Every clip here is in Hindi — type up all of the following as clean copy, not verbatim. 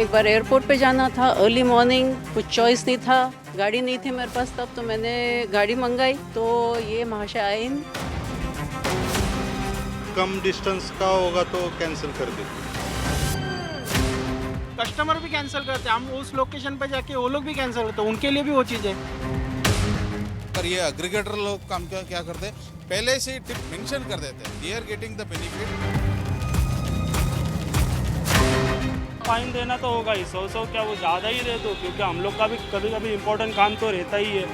एक बार एयरपोर्ट पे जाना था, अर्ली मॉर्निंग, कुछ चॉइस नहीं था, गाड़ी नहीं थी मेरे पास तब, तो मैंने गाड़ी मंगाई, तो ये महाशय आए। कम डिस्टेंस का होगा तो कैंसिल कर दे। कस्टमर भी कैंसिल करते हैं, हम उस लोकेशन पे जाके वो लोग भी कैंसिल करते हैं, उनके लिए भी वो चीज़ है। पर ये एग्रीगेटर लोग काम क्या करते हैं, पहले से टिप मेंशन कर देते हैं, they are getting the benefit. Fine देना तो होगा ही, 100 क्या वो ज़्यादा ही दे दो, क्योंकि हम लोग का भी कभी कभी इम्पोर्टेंट काम तो रहता ही है।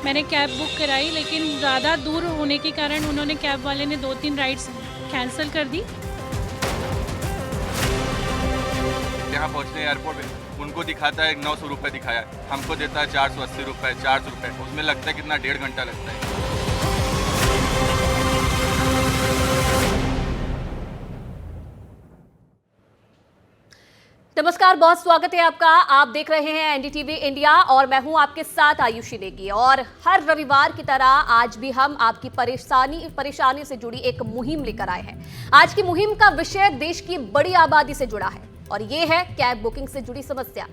मैंने कैब बुक कराई, लेकिन ज़्यादा दूर होने के कारण उन्होंने, कैब वाले ने 2-3 राइड्स कैंसिल कर दी। यहाँ पहुँचने एयरपोर्ट पे उनको दिखाता है 900 रुपये दिखाया, हमको देता है 480 रुपये, 400 रुपये, उसमें लगता है कितना 1.5 घंटा लगता है। नमस्कार, बहुत स्वागत है आपका। आप देख रहे हैं एनडीटीवी इंडिया और मैं हूं आपके साथ आयुषी नेगी। और हर रविवार की तरह आज भी हम आपकी परेशानी से जुड़ी एक मुहिम लेकर आए हैं। आज की मुहिम का विषय देश की बड़ी आबादी से जुड़ा है और ये है कैब बुकिंग से जुड़ी समस्या।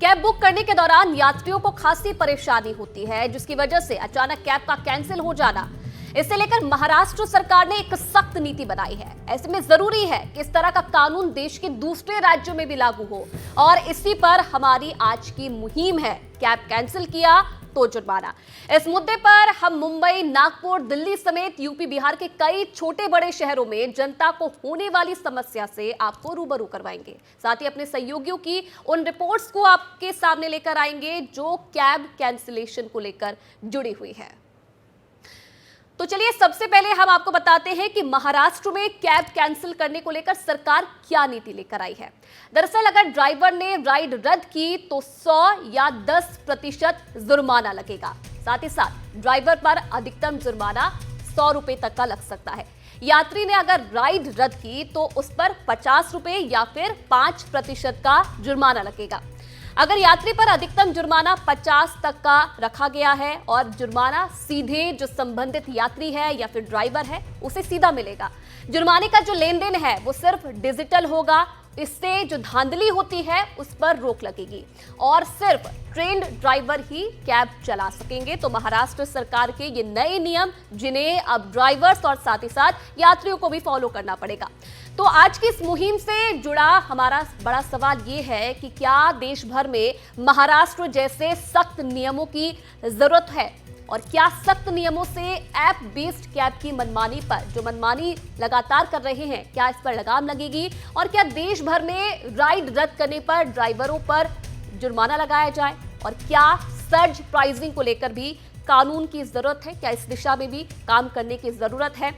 कैब बुक करने के दौरान यात्रियों को खासी परेशानी होती है, जिसकी वजह से अचानक कैब का कैंसिल हो जाना। इसे लेकर महाराष्ट्र सरकार ने एक सख्त नीति बनाई है। ऐसे में जरूरी है कि इस तरह का कानून देश के दूसरे राज्यों में भी लागू हो और इसी पर हमारी आज की मुहिम है, कैब कैंसिल किया तो जुर्माना। इस मुद्दे पर हम मुंबई, नागपुर, दिल्ली समेत यूपी, बिहार के कई छोटे बड़े शहरों में जनता को होने वाली समस्या से आपको रूबरू करवाएंगे। साथ ही अपने सहयोगियों की उन रिपोर्ट्स को आपके सामने लेकर आएंगे जो कैब कैंसिलेशन को लेकर जुड़ी हुई है। तो चलिए सबसे पहले हम आपको बताते हैं कि महाराष्ट्र में कैब कैंसिल करने को लेकर सरकार क्या नीति लेकर आई है। दरअसल अगर ड्राइवर ने राइड रद्द की तो 100 या 10% जुर्माना लगेगा। साथ ही साथ ड्राइवर पर अधिकतम जुर्माना 100 रुपए तक का लग सकता है। यात्री ने अगर राइड रद्द की तो उस पर 50 रुपए या फिर 5% का जुर्माना लगेगा। अगर यात्री पर अधिकतम जुर्माना 50 तक का रखा गया है और जुर्माना सीधे जो संबंधित यात्री है या फिर ड्राइवर है उसे सीधा मिलेगा। जुर्माने का जो लेन देन है वो सिर्फ डिजिटल होगा। इससे जो धांधली होती है उस पर रोक लगेगी और सिर्फ ट्रेन्ड ड्राइवर ही कैब चला सकेंगे। तो महाराष्ट्र सरकार के ये नए नियम जिन्हें अब ड्राइवर्स और साथ ही साथ यात्रियों को भी फॉलो करना पड़ेगा। तो आज की इस मुहिम से जुड़ा हमारा बड़ा सवाल ये है कि क्या देश भर में महाराष्ट्र जैसे सख्त नियमों की जरूरत है और क्या सख्त नियमों से ऐप बेस्ड कैब की मनमानी पर, जो मनमानी लगातार कर रहे हैं, क्या इस पर लगाम लगेगी और क्या देश भर में राइड रद्द करने पर ड्राइवरों पर जुर्माना लगाया जाए और क्या सर्ज प्राइसिंग को लेकर भी कानून की जरूरत है, क्या इस दिशा में भी काम करने की जरूरत है।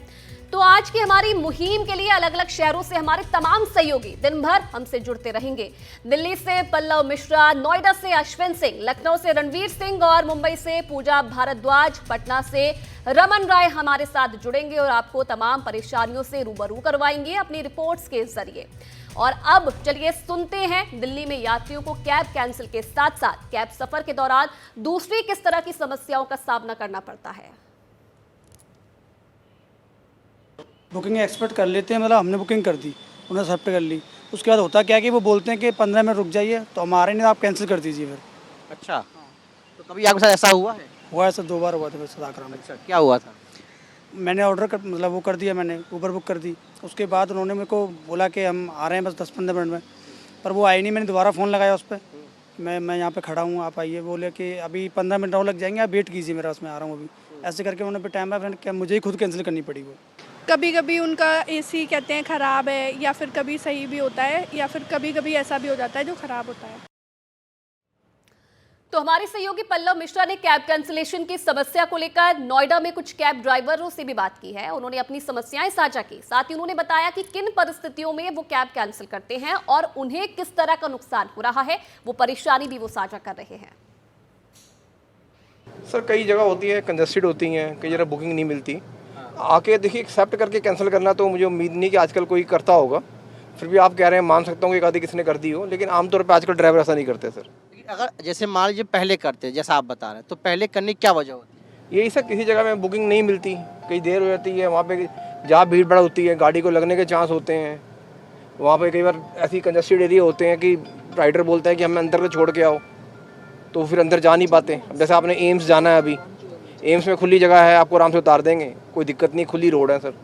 तो आज की हमारी मुहिम के लिए अलग अलग शहरों से हमारे तमाम सहयोगी दिन भर हमसे जुड़ते रहेंगे। दिल्ली से पल्लव मिश्रा, नोएडा से अश्विन सिंह, लखनऊ से रणवीर सिंह और मुंबई से पूजा भारद्वाज, पटना से रमन राय हमारे साथ जुड़ेंगे और आपको तमाम परेशानियों से रूबरू करवाएंगे अपनी रिपोर्ट्स के जरिए। और अब चलिए सुनते हैं दिल्ली में यात्रियों को कैब कैंसिल के साथ साथ कैब सफर के दौरान दूसरी किस तरह की समस्याओं का सामना करना पड़ता है। बुकिंग एक्सपेक्ट कर लेते हैं, मतलब हमने बुकिंग कर दी, उन्होंने एक्सेप्ट कर ली। उसके बाद होता क्या है कि वो बोलते हैं कि 15 मिनट रुक जाइए, तो हमारे नहीं, आप कैंसिल कर दीजिए फिर। अच्छा, तो कभी आपके साथ ऐसा हुआ है? हुआ, ऐसा 2 बार हुआ था मेरे साथ। अच्छा, क्या हुआ था? मैंने ऑर्डर कर, मतलब वो कर दिया, मैंने ऊबर बुक कर दी। उसके बाद उन्होंने मेरे को बोला कि हम आ रहे हैं बस 10-15 मिनट में, पर वो आई नहीं। मैंने दोबारा फ़ोन लगाया उस पर, मैं यहाँ पे खड़ा हूँ, आप आइए। बोले कि अभी 15 मिनट और लग जाएंगे, आप वेट कीजिए मेरा, उसमें आ रहा हूँ अभी। ऐसे करके उन्होंने टाइम है, क्या मुझे ही खुद कैंसिल करनी पड़ी वो। कभी कभी उनका एसी कहते हैं ख़राब है, या फिर कभी सही भी होता है, या फिर कभी कभी ऐसा भी हो जाता है जो ख़राब होता है। तो हमारे सहयोगी पल्लव मिश्रा ने कैब कैंसिलेशन की समस्या को लेकर नोएडा में कुछ कैब ड्राइवरों से भी बात की है। उन्होंने अपनी समस्याएं साझा की, साथ ही उन्होंने बताया कि किन परिस्थितियों में वो कैब कैंसिल करते हैं और उन्हें किस तरह का नुकसान हो रहा है, वो परेशानी भी वो साझा कर रहे हैं। सर, कई जगह होती है, कंजेस्टेड होती हैं, कई जगह बुकिंग नहीं मिलती। आके देखिए, एक्सेप्ट करके कैंसिल करना तो मुझे उम्मीद नहीं कि आजकल कोई करता होगा। फिर भी आप कह रहे हैं, मान सकता हूँ कि एक आधी किसने कर दी हो, लेकिन आमतौर पे आजकल ड्राइवर ऐसा नहीं करते सर। अगर जैसे मान लीजिए पहले करते, जैसा आप बता रहे हैं, तो पहले करने की क्या वजह होती है? यही सर, किसी जगह में बुकिंग नहीं मिलती, कई देर हो जाती है, वहाँ पे जहाँ भीड़ भाड़ होती है, गाड़ी को लगने के चांस होते हैं, वहाँ पे कई बार ऐसी कंजस्टेड एरिया होते हैं कि राइडर बोलते हैं कि हमें अंदर से छोड़ के आओ, तो फिर अंदर जा नहीं पाते। अब जैसे आपने एम्स जाना है, अभी एम्स में खुली जगह है, आपको आराम से उतार देंगे, कोई दिक्कत नहीं, खुली रोड है सर।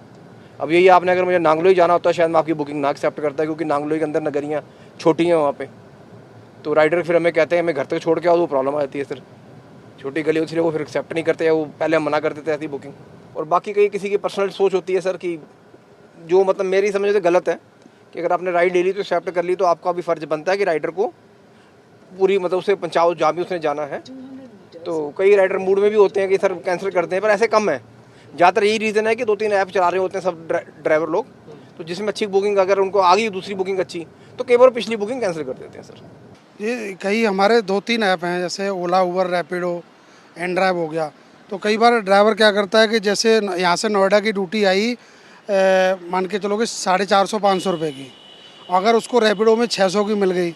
अब यही आपने अगर मुझे नांगलोई जाना होता है, शायद मैं आपकी बुकिंग ना एक्सेप्ट करता है, क्योंकि नांगलोई के अंदर नगरियाँ छोटी हैं वहाँ पे, तो राइडर फिर हमें कहते हैं हमें घर तक छोड़ के आओ, तो प्रॉब्लम आ जाती है सर। छोटी गली होती है, वो फिर एक्सेप्ट नहीं करते, वो पहले हम मना कर देते हैं ऐसी बुकिंग। और बाकी कई किसी की पर्सनल सोच होती है सर कि जो मतलब मेरी समझ से गलत है कि अगर आपने राइड ले ली तो एक्सेप्ट कर ली, तो आपका भी फ़र्ज़ बनता है कि राइडर को पूरी मतलब उसे पहुँचाओ जहाँ भी उसने जाना है। तो कई राइडर मूड में भी होते हैं कि सर कैंसिल करते हैं, पर ऐसे कम है। ज़्यादातर यही रीज़न है कि 2-3 ऐप चला रहे होते हैं सब ड्राइवर लोग, तो जिसमें अच्छी बुकिंग अगर उनको आ गई दूसरी बुकिंग अच्छी, तो कई बार पिछली बुकिंग कैंसिल कर देते हैं सर। ये कई हमारे 2-3 ऐप हैं, जैसे ओला, उबर, रैपिडो, एंड ड्राइव हो गया। तो कई बार ड्राइवर क्या करता है कि जैसे यहाँ से नोएडा की ड्यूटी आई, मान के चलो कि 450-500 रुपये की, अगर उसको रैपिडो में 600 की मिल गई,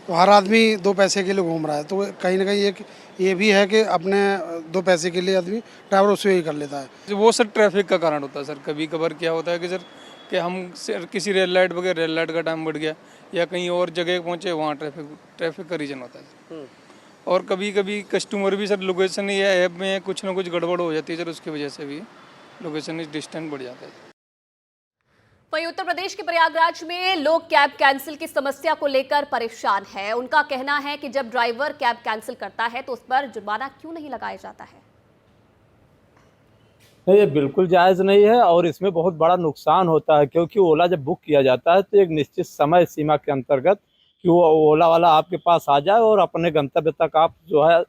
तो हर आदमी 2 पैसे के लिए घूम रहा है। तो कहीं ना कहीं एक ये भी है कि अपने 2 पैसे के लिए आदमी ड्राइवर उससे ही कर लेता है। वो सर ट्रैफिक का कारण होता है सर। कभी कभार क्या होता है कि सर कि हम किसी रेड लाइट वगैरह, रेड लाइट का टाइम बढ़ गया या कहीं और जगह पहुँचे, वहाँ ट्रैफिक का रीज़न होता है। और कभी कभी कस्टमर भी सर लोकेशन या ऐप में कुछ ना कुछ गड़बड़ हो जाती है सर, उसकी वजह से भी लोकेशन डिस्टेंस बढ़ जाता है। वहीं उत्तर प्रदेश के प्रयागराज में लोग कैब कैंसिल की समस्या को लेकर परेशान हैं। उनका कहना है कि जब ड्राइवर कैब कैंसिल करता है तो उस पर जुर्माना क्यों नहीं लगाया जाता है। नहीं, ये बिल्कुल जायज़ नहीं है और इसमें बहुत बड़ा नुकसान होता है, क्योंकि ओला जब बुक किया जाता है तो एक निश्चित समय सीमा के अंतर्गत कि वो ओला वाला आपके पास आ जाए और अपने गंतव्य तक आप जो है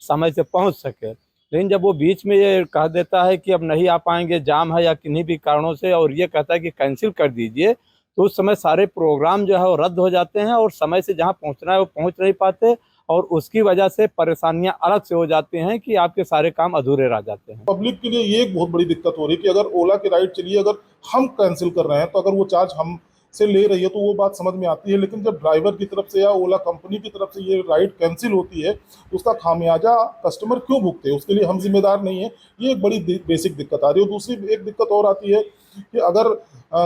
समय से पहुंच सके। लेकिन जब वो बीच में ये कह देता है कि अब नहीं आ पाएंगे, जाम है या किन्हीं भी कारणों से, और ये कहता है कि कैंसिल कर दीजिए, तो उस समय सारे प्रोग्राम जो है वो रद्द हो जाते हैं और समय से जहाँ पहुँचना है वो पहुँच नहीं पाते, और उसकी वजह से परेशानियां अलग से हो जाती हैं कि आपके सारे काम अधूरे रह जाते हैं। पब्लिक के लिए ये एक बहुत बड़ी दिक्कत हो रही है कि अगर ओला की राइड चलिए, अगर हम कैंसिल कर रहे हैं तो अगर वो चार्ज हम से ले रही है तो वो बात समझ में आती है, लेकिन जब ड्राइवर की तरफ से या ओला कंपनी की तरफ से ये राइड कैंसिल होती है, उसका खामियाजा कस्टमर क्यों भुगते हैं, उसके लिए हम जिम्मेदार नहीं है। ये एक बड़ी बेसिक दिक्कत आ रही है। दूसरी एक दिक्कत और आती है कि अगर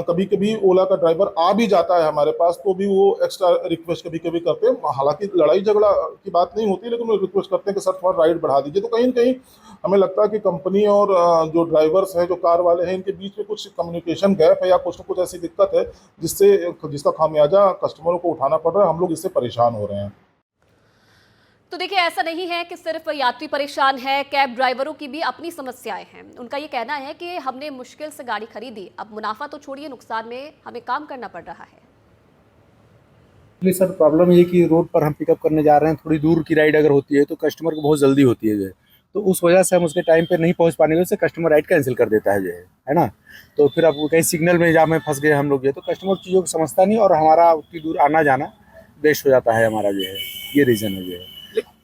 कभी कभी ओला का ड्राइवर आ भी जाता है हमारे पास, तो भी वो एक्स्ट्रा रिक्वेस्ट कभी कभी करते हैं। हालांकि लड़ाई झगड़ा की बात नहीं होती, लेकिन वो रिक्वेस्ट करते हैं कि सर थोड़ा राइड बढ़ा दीजिए। तो कहीं न कहीं हमें लगता है कि कंपनी और जो ड्राइवर्स हैं, जो कार वाले हैं, इनके बीच में कुछ कम्युनिकेशन गैप है या कुछ न कुछ ऐसी दिक्कत है जिसका खामियाजा कस्टमरों को उठाना पड़ रहा है। हम लोग इससे परेशान हो रहे हैं। तो देखिए, ऐसा नहीं है कि सिर्फ यात्री परेशान है, कैब ड्राइवरों की भी अपनी समस्याएं हैं। उनका ये कहना है कि हमने मुश्किल से गाड़ी खरीदी, अब मुनाफा तो छोड़िए, नुकसान में हमें काम करना पड़ रहा है। सर प्रॉब्लम ये कि रोड पर हम पिकअप करने जा रहे हैं, थोड़ी दूर की राइड अगर होती है तो कस्टमर को बहुत जल्दी होती है जो है, तो उस वजह से हम उसके टाइम पे नहीं पहुंच पाने की वजह से कस्टमर राइड कैंसिल कर देता है जो है ना। तो फिर अब कहीं सिग्नल में जाम में फंस गए हम लोग जो, तो कस्टमर चीज़ों को समझता नहीं और हमारा उतनी दूर आना जाना वेस्ट हो जाता है हमारा जो है, ये रीज़न है जो है।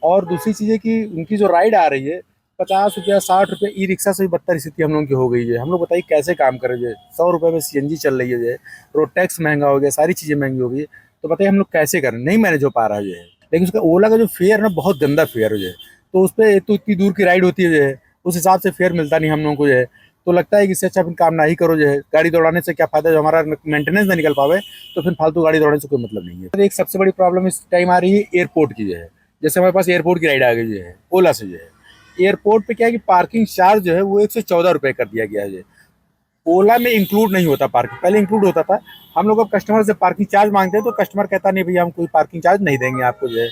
और दूसरी चीज़ है कि उनकी जो राइड आ रही है 50 रुपया 60 रुपये, ई रिक्शा से भी बदतर स्थिति हम लोगों की हो गई है। हम लोग बताइए कैसे काम करें जो है, 100 रुपये में CNG चल रही है जो है, रोड टैक्स महंगा हो गया, सारी चीज़ें महंगी हो गई, तो बताइए हम लोग कैसे करें, नहीं मैनेज हो पा रहा है जो है। लेकिन उसका ओला का जो फेयर ना बहुत गंदा फेयर जो है, तो उस पर तो इतनी दूर की राइड होती है जो है, उस हिसाब से फेयर मिलता नहीं हम लोगों को जो है। तो लगता है कि इससे अच्छा फिर काम ना ही करो जो है, गाड़ी दौड़ाने से क्या फ़ायदा, जो हमारा मेंटेनेंस ना निकल पावे तो फिर फालतू गाड़ी दौड़ाने से कोई मतलब नहीं है। एक सबसे बड़ी प्रॉब्लम इस टाइम आ रही है एयरपोर्ट की जो है। जैसे हमारे पास एयरपोर्ट की राइड आ गई जो है ओला से जो है, एयरपोर्ट पे क्या है कि पार्किंग चार्ज जो है वो 114 रुपये कर दिया गया है। ओला में इंक्लूड नहीं होता पार्किंग, पहले इंक्लूड होता था। हम लोग अब कस्टमर से पार्किंग चार्ज मांगते हैं तो कस्टमर कहता नहीं भैया हम कोई पार्किंग चार्ज नहीं देंगे आपको जो है।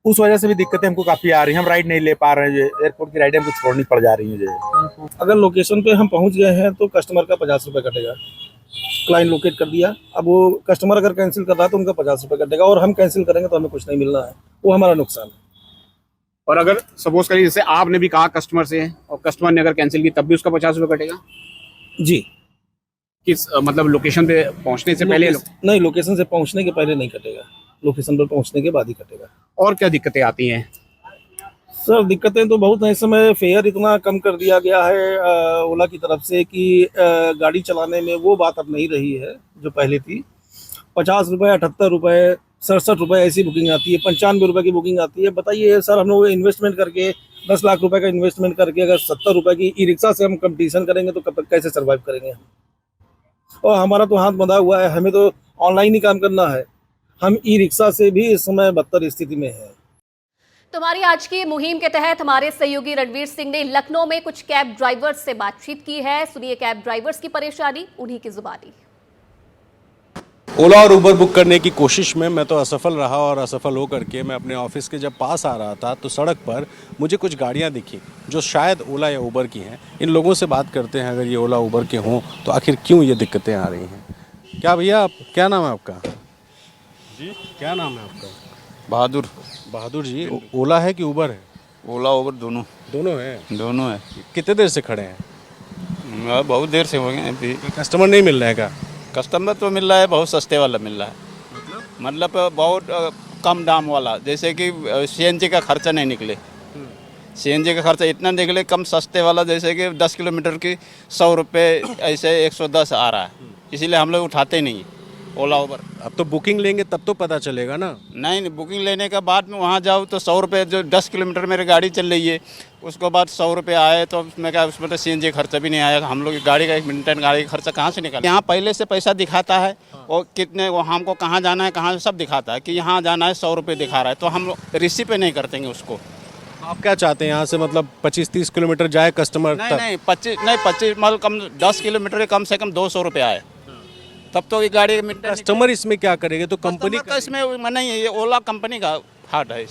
उस वजह से भी दिक्कतें हमको काफ़ी आ रही हैं, हम राइड नहीं ले पा रहे हैं जो एयरपोर्ट की राइडें हमको छोड़नी पड़ जा रही हैं जो है। अगर लोकेशन पे हम पहुंच गए हैं तो कस्टमर का 50 रुपये कटेगा। क्लाइंट लोकेट कर दिया, अब वो कस्टमर अगर कैंसिल कर रहा है तो उनका 50 रुपये कटेगा, और हम कैंसिल करेंगे तो हमें कुछ नहीं मिलना है, वो हमारा नुकसान है। और अगर सपोज करिए जैसे आपने भी कहा कस्टमर से और कस्टमर ने अगर कैंसिल की तब भी उसका 50 रुपये कटेगा जी। किस मतलब लोकेशन पे पहुंचने से पहले? नहीं, लोकेशन से पहुंचने के पहले नहीं कटेगा, लोकेशन पर पहुंचने के बाद ही कटेगा। और क्या दिक्कतें आती हैं सर? दिक्कतें तो बहुत हैं। इस समय फेयर इतना कम कर दिया गया है ओला की तरफ से कि गाड़ी चलाने में वो बात अब नहीं रही है जो पहले थी। 50 रुपये, 78 रुपये, 67 रुपये ऐसी बुकिंग आती है, 95 रुपये की बुकिंग आती है। बताइए सर, हम लोग इन्वेस्टमेंट करके 10 लाख रुपए का इन्वेस्टमेंट करके अगर 70 रुपये की ई रिक्शा से हम कंपटीशन करेंगे तो कैसे सर्वाइव करेंगे हम? और हमारा तो हाथ बंधा हुआ है, हमें तो ऑनलाइन ही काम करना है। हम ई रिक्शा से भी इस समय बदतर स्थिति में है। तुम्हारी आज की मुहिम के तहत हमारे सहयोगी रणवीर सिंह ने लखनऊ में कुछ कैब ड्राइवर्स से बातचीत की है। सुनिए कैब ड्राइवर्स की परेशानी उन्हीं की जुबानी। ओला और उबर बुक करने की कोशिश में मैं तो असफल रहा और असफल होकर के मैं अपने ऑफिस के जब पास आ रहा था तो सड़क पर मुझे कुछ गाड़ियां दिखी जो शायद ओला या उबर की हैं। इन लोगों से बात करते हैं, अगर ये ओला उबर के हों तो आखिर क्यों ये दिक्कतें आ रही हैं। क्या भैया, आप क्या नाम है आपका? जी क्या नाम है आपका? बहादुर। बहादुर जी, ओला है कि उबर है? ओला उबर दोनों दोनों है। कितने देर से खड़े हैं? बहुत देर से हो गए अभी। कस्टमर नहीं मिल रहा है क्या? कस्टमर तो मिल रहा है, बहुत सस्ते वाला मिल रहा है, मतलब बहुत कम दाम वाला, जैसे कि सीएनजी का खर्चा नहीं निकले। सीएनजी का खर्चा इतना निकले कम, सस्ते वाला जैसे कि 10 किलोमीटर की 100 रुपये, ऐसे 110 आ रहा है, इसीलिए हम लोग उठाते ही नहीं ओला उबर। अब तो बुकिंग लेंगे तब तो पता चलेगा ना। नहीं, बुकिंग लेने के बाद में वहाँ जाओ तो 100 रुपये, जो 10 किलोमीटर मेरी गाड़ी चल रही है उसके बाद 100 रुपये आए, तो मैं क्या उसमें तो सीएनजी खर्चा भी नहीं आया। हम लोग गाड़ी का 1 मिनट गाड़ी का खर्चा कहाँ से निकाल। यहाँ पहले से पैसा दिखाता है और कितने वो हमको कहाँ जाना है, कहाँ सब दिखाता है कि यहाँ जाना है, 100 रुपये दिखा रहा है, तो हम लोग रिसीव पे नहीं करते उसको। आप क्या चाहते हैं यहाँ से, मतलब 25-30 किलोमीटर जाए कस्टमर? नहीं 25 मतलब कम 10 किलोमीटर कम से कम 200 रुपये आए, तब तो ये गाड़ी कस्टमर इसमें क्या करेंगे? तो कंपनी का इसमें नहीं है, ये ओला कंपनी का फाट है,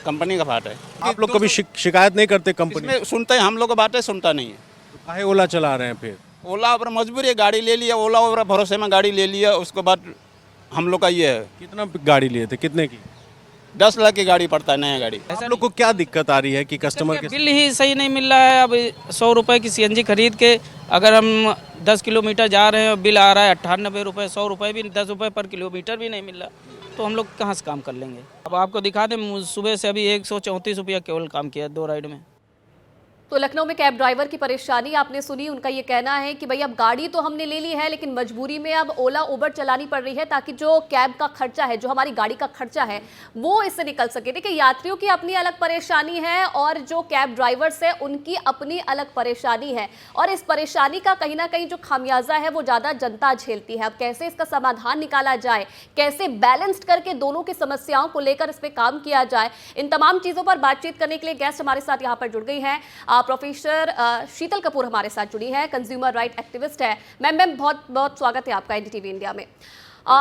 कंपनी का फाट है। आप लोग कभी शिकायत नहीं करते कंपनी में? सुनते हैं हम लोग, बातें सुनता नहीं है। काहे ओला चला रहे हैं फिर? ओला पर मजबूरी है, गाड़ी ले लिया, ओला और भरोसे में गाड़ी ले लिया, उसके बाद हम लोग का ये है। कितना गाड़ी लिए थे, कितने की? 10 लाख की गाड़ी पड़ता है, नया गाड़ी। आप लोग को क्या दिक्कत आ रही है कि कस्टमर के बिल ही सही नहीं मिल रहा है। अब 100 रुपये की सीएनजी खरीद के अगर हम 10 किलोमीटर जा रहे हैं और बिल आ रहा है 98 रुपये, 100 रुपये भी 10 रुपये पर किलोमीटर भी नहीं मिल रहा, तो हम लोग कहाँ से काम कर लेंगे। अब आपको दिखा दें, सुबह से अभी 134 रुपया केवल काम किया 2 राइड में। तो लखनऊ में कैब ड्राइवर की परेशानी आपने सुनी। उनका ये कहना है कि भाई अब गाड़ी तो हमने ले ली है, लेकिन मजबूरी में अब ओला उबर चलानी पड़ रही है ताकि जो कैब का खर्चा है, जो हमारी गाड़ी का खर्चा है, वो इससे निकल सके। देखिए, यात्रियों की अपनी अलग परेशानी है और जो कैब ड्राइवर्स है उनकी अपनी अलग परेशानी है, और इस परेशानी का कहीं ना कहीं जो खामियाजा है वो ज़्यादा जनता झेलती है। अब कैसे इसका समाधान निकाला जाए, कैसे बैलेंस्ड करके दोनों की समस्याओं को लेकर इस पर काम किया जाए, इन तमाम चीज़ों पर बातचीत करने के लिए गेस्ट हमारे साथ यहाँ पर जुड़ गई हैं। प्रोफेसर शीतल कपूर हमारे साथ जुड़ी है, कंज्यूमर राइट एक्टिविस्ट है। मैम बहुत बहुत स्वागत है आपका एनडीटीवी इंडिया में।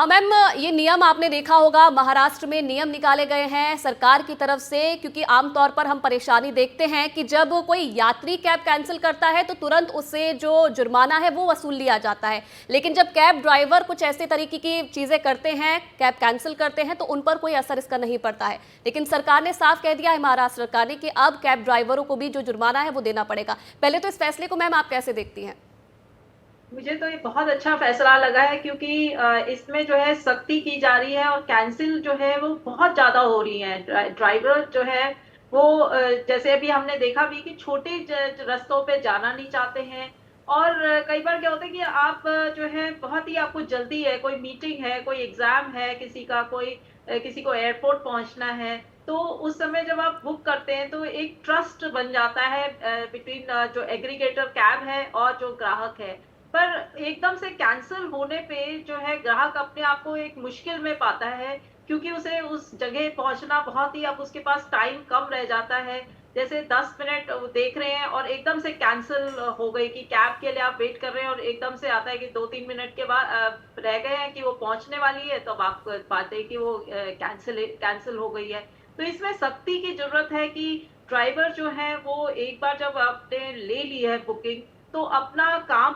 मैम, ये नियम आपने देखा होगा, महाराष्ट्र में नियम निकाले गए हैं सरकार की तरफ से, क्योंकि आमतौर पर हम परेशानी देखते हैं कि जब कोई यात्री कैब कैंसिल करता है तो तुरंत उससे जो जुर्माना है वो वसूल लिया जाता है, लेकिन जब कैब ड्राइवर कुछ ऐसे तरीके की चीज़ें करते हैं, कैब कैंसिल करते हैं, तो उन पर कोई असर इसका नहीं पड़ता है। लेकिन सरकार ने साफ कह दिया है, महाराष्ट्र सरकार ने, कि अब कैब ड्राइवरों को भी जो जुर्माना है वो देना पड़ेगा। पहले तो इस फैसले को मैम आप कैसे देखती हैं? मुझे तो ये बहुत अच्छा फैसला लगा है, क्योंकि इसमें जो है सख्ती की जा रही है और कैंसिल जो है वो बहुत ज़्यादा हो रही है। ड्राइवर जो है वो जैसे अभी हमने देखा भी कि छोटे रास्तों पे जाना नहीं चाहते हैं, और कई बार क्या होता है कि आप जो है बहुत ही आपको जल्दी है, कोई मीटिंग है, कोई एग्ज़ाम है किसी का, किसी को एयरपोर्ट पहुंचना है, तो उस समय जब आप बुक करते हैं तो एक ट्रस्ट बन जाता है बिटवीन जो एग्रीगेटर कैब है और जो ग्राहक है। पर एकदम से कैंसिल होने पे जो है ग्राहक अपने आप को एक मुश्किल में पाता है, क्योंकि उसे उस जगह पहुंचना बहुत ही, अब उसके पास टाइम कम रह जाता है। जैसे 10 मिनट देख रहे हैं और एकदम से कैंसिल हो गई कि कैब के लिए आप वेट कर रहे हैं और एकदम से आता है कि 2-3 मिनट के बाद रह गए हैं कि वो पहुंचने वाली है, तो अब आप पाते हैं कि वो कैंसिल हो गई है। तो इसमें सख्ती की जरूरत है कि ड्राइवर जो है वो एक बार जब आपने ले ली है बुकिंग, तो अपना काम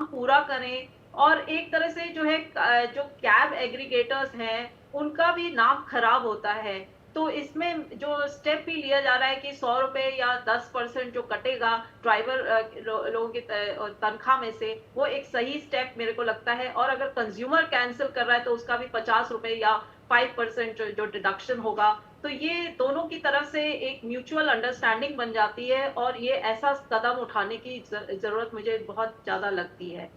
पूरा करें, और एक तरह से जो है जो कैब एग्रीगेटर्स हैं उनका भी नाम खराब होता है। तो इसमें जो स्टेप भी लिया जा रहा है कि 100 रुपये या 10% जो कटेगा ड्राइवर लोगों की तनख्वाह में से, वो एक सही स्टेप मेरे को लगता है। और अगर कंज्यूमर कैंसिल कर रहा है तो उसका भी 50 रुपये या 5% जो डिडक्शन होगा, तो ये दोनों की तरफ से एक म्यूचुअल अंडरस्टैंडिंग बन जाती है, और ये ऐसा कदम उठाने की जरूरत मुझे बहुत ज्यादा लगती है।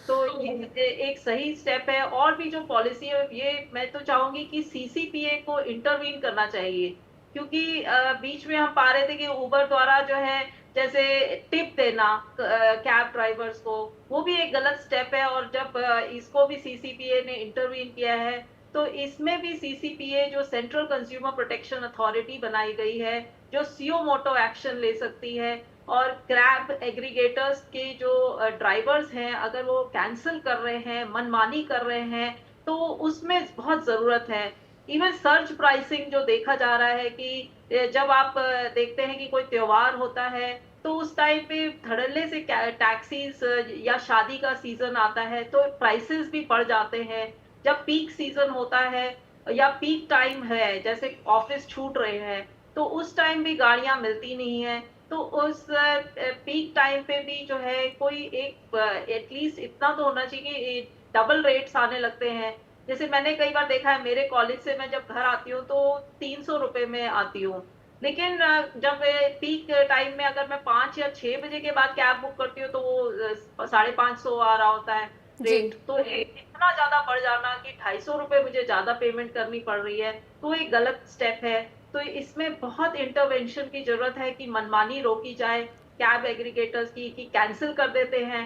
तो ये एक सही स्टेप है। और भी जो पॉलिसी है, ये मैं तो चाहूंगी कि सीसीपीए को इंटरवीन करना चाहिए, क्योंकि बीच में हम पा रहे थे कि उबर द्वारा जो है जैसे टिप देना कैब ड्राइवर्स को, वो भी एक गलत स्टेप है। और जब इसको भी सीसीपीए ने इंटरवीन किया है, तो इसमें भी सीसीपीए जो सेंट्रल कंज्यूमर प्रोटेक्शन अथॉरिटी बनाई गई है, जो सीओ मोटो एक्शन ले सकती है। और क्रैब एग्रीगेटर्स के जो ड्राइवर्स हैं, अगर वो कैंसिल कर रहे हैं, मनमानी कर रहे हैं, तो उसमें बहुत ज़रूरत है। इवन सर्च प्राइसिंग जो देखा जा रहा है कि जब आप देखते हैं कि कोई त्योहार होता है, तो उस टाइम पे धड़ल्ले से टैक्सीज या शादी का सीजन आता है तो प्राइसेस भी बढ़ जाते हैं। जब पीक सीजन होता है या पीक टाइम है, जैसे ऑफिस छूट रहे हैं, तो उस टाइम भी गाड़ियां मिलती नहीं है। तो उस पीक टाइम पे भी जो है कोई एक एटलीस्ट इतना तो होना चाहिए कि डबल रेट्स आने लगते हैं। जैसे मैंने कई बार देखा है, मेरे कॉलेज से मैं जब घर आती हूँ तो 300 रुपए में आती हूँ, लेकिन जब पीक टाइम में अगर मैं 5 या 6 बजे के बाद कैब बुक करती हूँ तो वो 550 आ रहा होता है रेट। तो इतना ज्यादा बढ़ जाना कि 250 रुपए मुझे ज्यादा पेमेंट करनी पड़ रही है, तो एक गलत स्टेप है। तो इसमें बहुत इंटरवेंशन की जरूरत है कि मनमानी रोकी जाए कैब एग्रीगेटर्स की, कि कैंसिल कर देते हैं।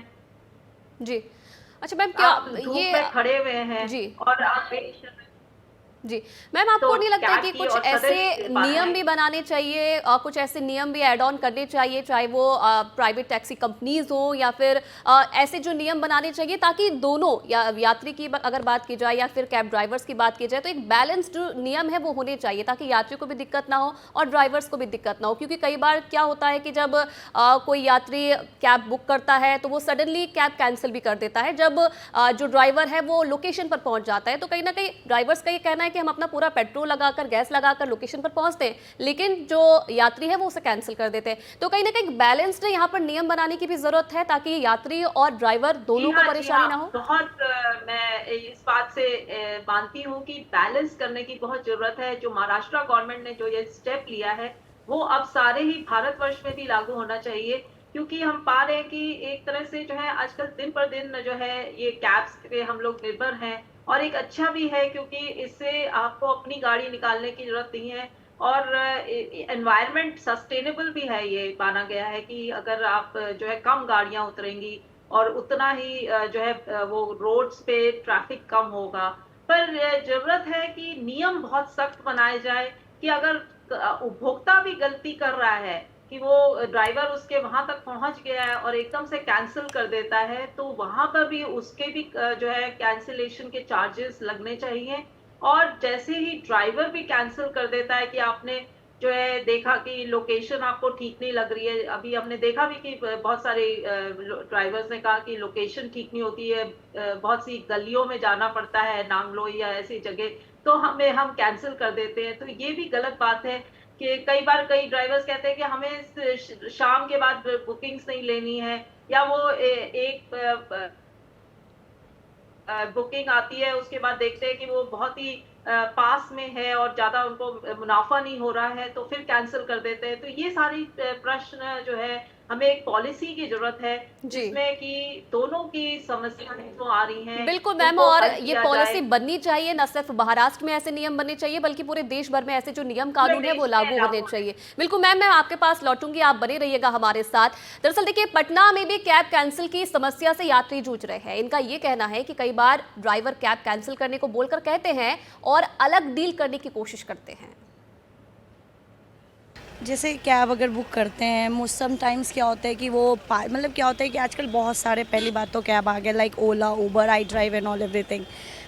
जी अच्छा मैम, क्या धूप ये में खड़े हुए हैं जी और आप जी मैम, आपको नहीं लगता है कि कैब की कुछ और ऐसे सडन की नियम भी बनाने चाहिए और कुछ ऐसे नियम भी ऐड ऑन करने चाहिए, चाहे वो प्राइवेट टैक्सी कंपनीज हो या फिर ऐसे जो नियम बनाने चाहिए ताकि दोनों या यात्री की अगर बात की जाए या फिर कैब ड्राइवर्स की बात की जाए, तो एक बैलेंस्ड जो नियम है वो होने चाहिए ताकि यात्री को भी दिक्कत ना हो और ड्राइवर्स को भी दिक्कत ना हो। क्योंकि कई बार क्या होता है कि जब कोई यात्री कैब बुक करता है तो वो सडनली कैब कैंसिल भी कर देता है। जब जो ड्राइवर है वो लोकेशन पर पहुंच जाता है, तो कहीं ना कहीं ड्राइवर्स का ये कहना है कि हम अपना पूरा पेट्रोल लगाकर, गैस लगाकर लोकेशन पर पहुंचते हैं, लेकिन जो यात्री है वो उसे कैंसिल कर देते हैं। तो कहीं ना कहीं बैलेंस्ड यहाँ पर नियम बनाने की भी जरूरत है ताकि यात्री और ड्राइवर दोनों को परेशानी ना हो। बहुत मैं इस बात से मानती हूँ कि बैलेंस करने की बहुत जरूरत है। जो महाराष्ट्र गवर्नमेंट ने जो ये स्टेप लिया है वो अब सारे ही भारतवर्ष में भी लागू होना चाहिए, क्योंकि हम पा रहे हैं कि एक तरह से जो है आजकल दिन पर दिन जो है ये कैब्स पे हम लोग निर्भर हैं। और एक अच्छा भी है क्योंकि इससे आपको अपनी गाड़ी निकालने की जरूरत नहीं है और एनवायरनमेंट सस्टेनेबल भी है। ये माना गया है कि अगर आप जो है कम गाड़ियां उतरेंगी और उतना ही जो है वो रोड्स पे ट्रैफिक कम होगा। पर जरूरत है कि नियम बहुत सख्त बनाए जाए कि अगर उपभोक्ता भी गलती कर रहा है कि वो ड्राइवर उसके वहां तक पहुंच गया है और एकदम से कैंसिल कर देता है, तो वहां पर भी उसके भी जो है कैंसिलेशन के चार्जेस लगने चाहिए। और जैसे ही ड्राइवर भी कैंसिल कर देता है कि आपने जो है देखा कि लोकेशन आपको ठीक नहीं लग रही है, अभी हमने देखा भी कि बहुत सारे ड्राइवर्स ने कहा कि लोकेशन ठीक नहीं होती है, बहुत सी गलियों में जाना पड़ता है, नांगलोई या ऐसी जगह, तो हम कैंसिल कर देते हैं। तो ये भी गलत बात है कि कई बार कई ड्राइवर्स कहते हैं कि हमें शाम के बाद बुकिंग्स नहीं लेनी है, या वो एक बुकिंग आती है उसके बाद देखते हैं कि वो बहुत ही पास में है और ज्यादा उनको मुनाफा नहीं हो रहा है तो फिर कैंसिल कर देते हैं। तो ये सारी प्रश्न जो है हमें एक पॉलिसी की जरूरत है जिसमें कि दोनों की समस्याएं जो आ रही हैं बिल्कुल मैम, और ये पॉलिसी बननी चाहिए, न सिर्फ महाराष्ट्र में ऐसे नियम बनने चाहिए बल्कि पूरे देश भर में ऐसे जो नियम कानून है वो लागू होने चाहिए। बिल्कुल मैम, मैं आपके पास लौटूंगी, आप बने रहिएगा हमारे साथ। दरअसल देखिए, पटना में भी कैब कैंसिल की समस्या से यात्री जूझ रहे हैं। इनका ये कहना है कि कई बार ड्राइवर कैब कैंसिल करने को बोलकर कहते हैं और अलग डील करने की कोशिश करते हैं। जैसे कैब अगर बुक करते हैं, मोस्ट समटाइम्स क्या होता है कि वो मतलब क्या होता है कि आजकल बहुत सारे, पहली बात तो कैब आ गया like Ola, Uber, I drive and all everything.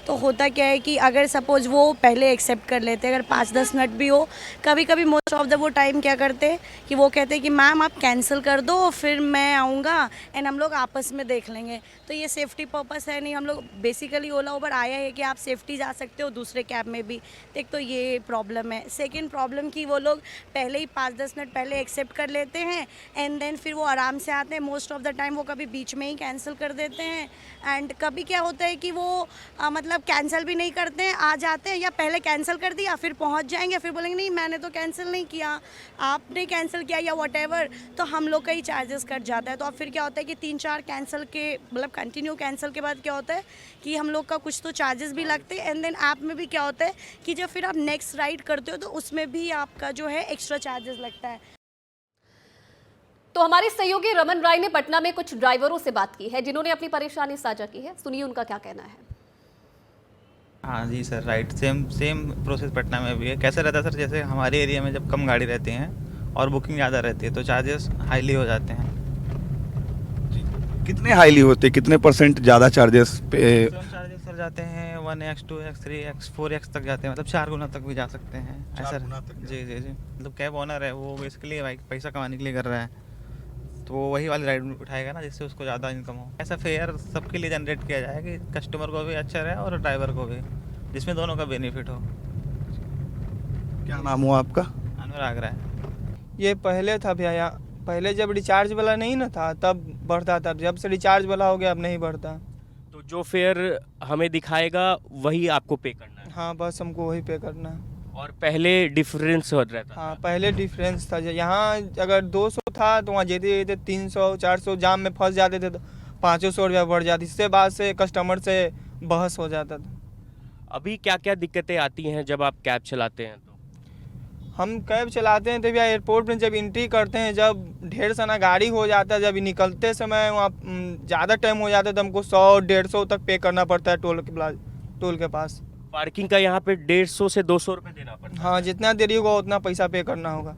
तो होता क्या है कि अगर सपोज वो पहले एक्सेप्ट कर लेते हैं, अगर 5-10 मिनट भी हो, कभी कभी मोस्ट ऑफ द वो टाइम क्या करते हैं कि वो कहते हैं कि मैम आप कैंसिल कर दो, फिर मैं आऊँगा एंड हम लोग आपस में देख लेंगे। तो ये सेफ्टी पर्पस है नहीं, हम लोग बेसिकली ओला उबर आया है कि आप सेफ्टी जा सकते हो दूसरे कैब में भी। एक तो ये प्रॉब्लम है। सेकेंड प्रॉब्लम कि वो लोग पहले ही 5-10 मिनट पहले एक्सेप्ट कर लेते हैं एंड देन फिर वो आराम से आते हैं। मोस्ट ऑफ द टाइम वो कभी बीच में ही कैंसिल कर देते हैं एंड कभी क्या होता है कि वो मतलब कैंसिल भी नहीं करते हैं, आ जाते हैं या पहले कैंसिल कर दिया फिर पहुंच जाएंगे, फिर बोलेंगे नहीं मैंने तो कैंसिल नहीं किया, आपने कैंसिल किया या व्हाटएवर, तो हम लोग का ही चार्जेस कट जाता है। तो अब फिर क्या होता है कि 3-4 कैंसिल के मतलब कंटिन्यू कैंसिल के बाद क्या होता है कि हम लोग का कुछ तो चार्जेस भी लगते हैं एंड देन ऐप में भी क्या होता है कि जब फिर आप नेक्स्ट राइड करते हो तो उसमें भी आपका जो है एक्स्ट्रा चार्जेस लगता है। तो हमारे सहयोगी रमन राय ने पटना में कुछ ड्राइवरों से बात की है जिन्होंने अपनी परेशानी साझा की है। सुनिए उनका क्या कहना है। हाँ जी sir, right, same process Patna में भी है। कैसा रहता है सर, जैसे हमारे एरिया में जब कम गाड़ी रहती हैं और बुकिंग ज़्यादा रहती है तो चार्जेस हाईली हो जाते हैं। कितने हाईली होते हैं, कितने परसेंट ज़्यादा चार्जेस पे? चार्जेस सर जाते हैं 1x 2x 3x 4x तक जाते हैं, मतलब 4 गुना तक भी जा सकते हैं। ऐसा जी जी जी, मतलब कैब ओनर है वो बेसिकली पैसा कमाने के लिए कर रहा है, तो वो वही वाली राइड उठाएगा ना जिससे उसको ज़्यादा इनकम हो। ऐसा फेयर सबके लिए जनरेट किया जाए कि कस्टमर को भी अच्छा रहे और ड्राइवर को भी, जिसमें दोनों का बेनिफिट हो। क्या नाम हुआ आपका? अनुराग राय। ये पहले था भैया, पहले जब रिचार्ज वाला नहीं ना था तब बढ़ता था, जब से रिचार्ज वाला हो गया अब नहीं बढ़ता। तो जो फेयर हमें दिखाएगा वही आपको पे करना है? हाँ, बस हमको वही पे करना है। और पहले डिफरेंस रहता था? हाँ, पहले डिफरेंस था। यहाँ अगर 200 था तो वहाँ जेते 300 400 जाम में फंस जाते थे तो 500 रुपया बढ़ जाती, इससे बाद से कस्टमर से बहस हो जाता था। अभी क्या क्या दिक्कतें आती हैं जब आप कैब चलाते हैं? हम कैब चलाते हैं तो भैया एयरपोर्ट में जब एंट्री करते हैं, जब ढेर सारा गाड़ी हो जाता है, जब निकलते समय वहाँ ज़्यादा टाइम हो जाता है तो हमको 100-150 तक पे करना पड़ता है टोल के पास। पार्किंग का यहाँ पे 150 से 200 रुपये देना पड़ता है? हाँ, जितना देरी होगा उतना पैसा पे करना होगा।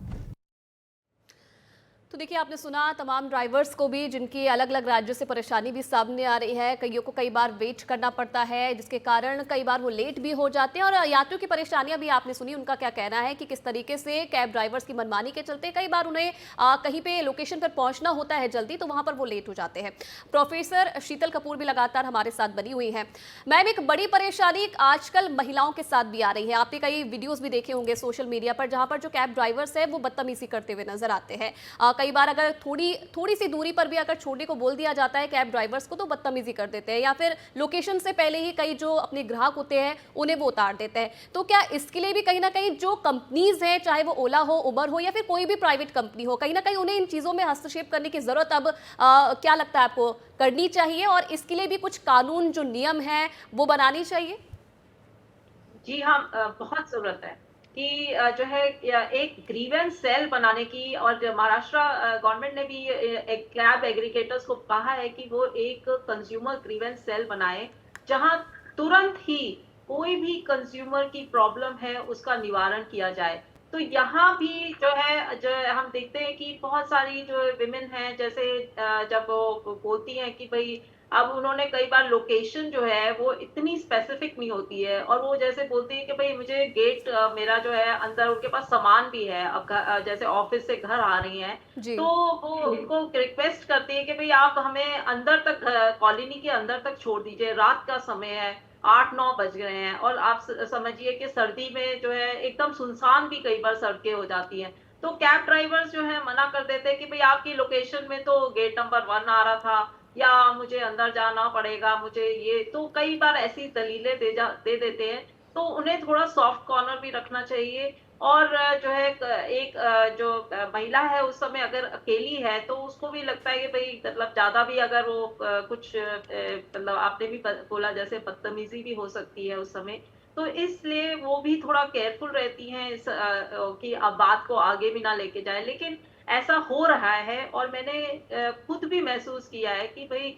तो देखिए, आपने सुना तमाम ड्राइवर्स को भी जिनकी अलग अलग राज्यों से परेशानी भी सामने आ रही है। कईयों को कई बार वेट करना पड़ता है जिसके कारण कई बार वो लेट भी हो जाते हैं, और यात्रियों की परेशानियां भी आपने सुनी। उनका क्या कहना है कि किस तरीके से कैब ड्राइवर्स की मनमानी के चलते कई बार उन्हें कहीं पे लोकेशन पर पहुंचना होता है जल्दी, तो वहां पर वो लेट हो जाते हैं। प्रोफेसर शीतल कपूर भी लगातार हमारे साथ बनी हुई हैं। मैम, एक बड़ी परेशानी आजकल महिलाओं के साथ भी आ रही है। आपने कई वीडियोज भी देखे होंगे सोशल मीडिया पर जहाँ पर जो कैब ड्राइवर्स है वो बदतमीजी करते हुए नजर आते हैं। कई बार अगर थोड़ी सी दूरी पर भी अगर छोड़ने को बोल दिया जाता है कैब ड्राइवर्स को तो बदतमीजी कर देते हैं, या फिर लोकेशन से पहले ही कई जो अपने ग्राहक होते हैं उन्हें वो उतार देते हैं। तो क्या इसके लिए भी कहीं ना कहीं जो कंपनीज हैं, चाहे वो ओला हो, उबर हो या फिर कोई भी प्राइवेट कंपनी हो, कहीं ना कहीं उन्हें इन चीज़ों में हस्तक्षेप करने की ज़रूरत अब क्या लगता है आपको करनी चाहिए, और इसके लिए भी कुछ कानून जो नियम है वो बनानी चाहिए? जी हाँ, बहुत ज़रूरत है कि जो है एक ग्रीवेंस सेल बनाने की, और महाराष्ट्र गवर्नमेंट ने भी एक कैब एग्रीगेटर्स को कहा है कि वो एक कंज्यूमर ग्रीवेंस सेल बनाए जहां तुरंत ही कोई भी कंज्यूमर की प्रॉब्लम है उसका निवारण किया जाए। तो यहाँ भी जो हम देखते हैं कि बहुत सारी जो विमेन हैं, जैसे जब वो बोलती हैं कि भाई अब उन्होंने कई बार लोकेशन जो है वो इतनी स्पेसिफिक नहीं होती है, और वो जैसे बोलती है कि भाई मुझे गेट मेरा जो है अंदर, उनके पास सामान भी है, अब जैसे ऑफिस से घर आ रही हैं तो वो उनको रिक्वेस्ट करती है कि भाई आप हमें अंदर तक, कॉलोनी के अंदर तक छोड़ दीजिए, रात का समय है, 8-9 बज गए हैं, और आप समझिए कि सर्दी में जो है एकदम सुनसान भी कई बार सड़कें हो जाती हैं। तो कैब ड्राइवर्स जो है मना कर देते हैं कि भाई आपकी लोकेशन में तो गेट नंबर 1 आ रहा था, या मुझे अंदर जाना पड़ेगा, मुझे ये, तो कई बार ऐसी दलीलें दे देते हैं। तो उन्हें थोड़ा सॉफ्ट कॉर्नर भी रखना चाहिए, और जो है एक जो महिला है उस समय अगर अकेली है तो उसको भी लगता है कि भाई मतलब ज्यादा भी अगर वो कुछ मतलब आपने भी बोला जैसे बदतमीजी भी हो सकती है उस समय, तो इसलिए वो भी थोड़ा केयरफुल रहती हैं कि अब बात को आगे भी ना लेके जाए। लेकिन ऐसा हो रहा है, और मैंने खुद भी महसूस किया है कि भाई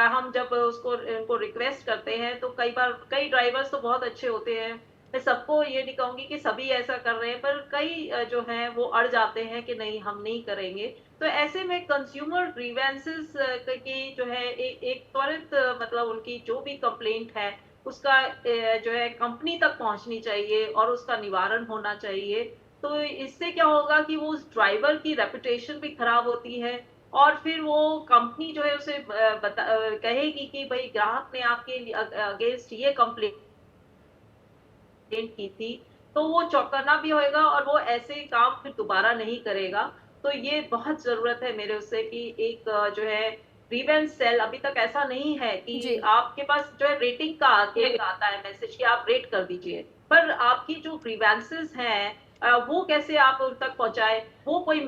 हम जब उनको रिक्वेस्ट करते हैं तो कई बार कई ड्राइवर्स तो बहुत अच्छे होते हैं, मैं सबको ये नहीं कहूंगी कि सभी ऐसा कर रहे हैं, पर कई जो हैं वो अड़ जाते हैं कि नहीं हम नहीं करेंगे। तो ऐसे में कंज्यूमर ग्रीवेंसेस की जो है एक त्वरित मतलब उनकी जो भी कंप्लेंट है उसका जो है कंपनी तक पहुंचनी चाहिए और उसका निवारण होना चाहिए। तो इससे क्या होगा कि वो उस ड्राइवर की रेपुटेशन भी खराब होती है, और फिर वो कंपनी जो है उसे कहेगी कि भाई ग्राहक ने आपके अगेंस्ट ये कंप्लेंट की थी, तो वो चौकन्ना भी होएगा और वो ऐसे काम फिर दोबारा नहीं करेगा। तो ये बहुत जरूरत है मेरे उससे कि एक जो है ग्रीवेंस सेल, अभी तक ऐसा नहीं है कि आपके पास जो है रेटिंग का आता है मैसेज कि आप रेट कर दीजिए, पर आपकी जो ग्रीवेंसेस हैं वो कैसे आप उन तक पहुंचाए, वो कोई